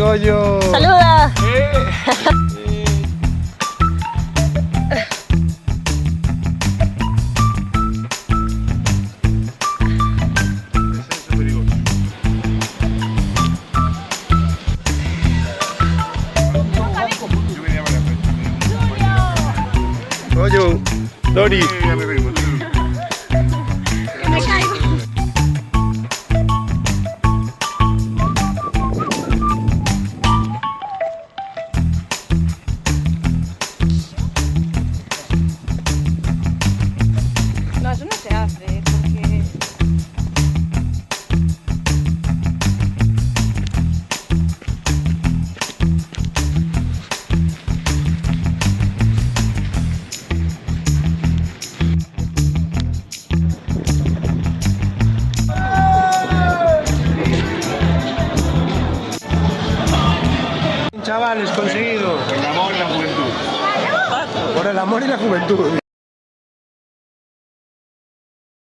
Goyo. ¡Saluda! Goyo, Dori. Me caigo. No, eso no se hace porque... Chavales, conseguido. El amor y la juventud. Por el amor y la juventud.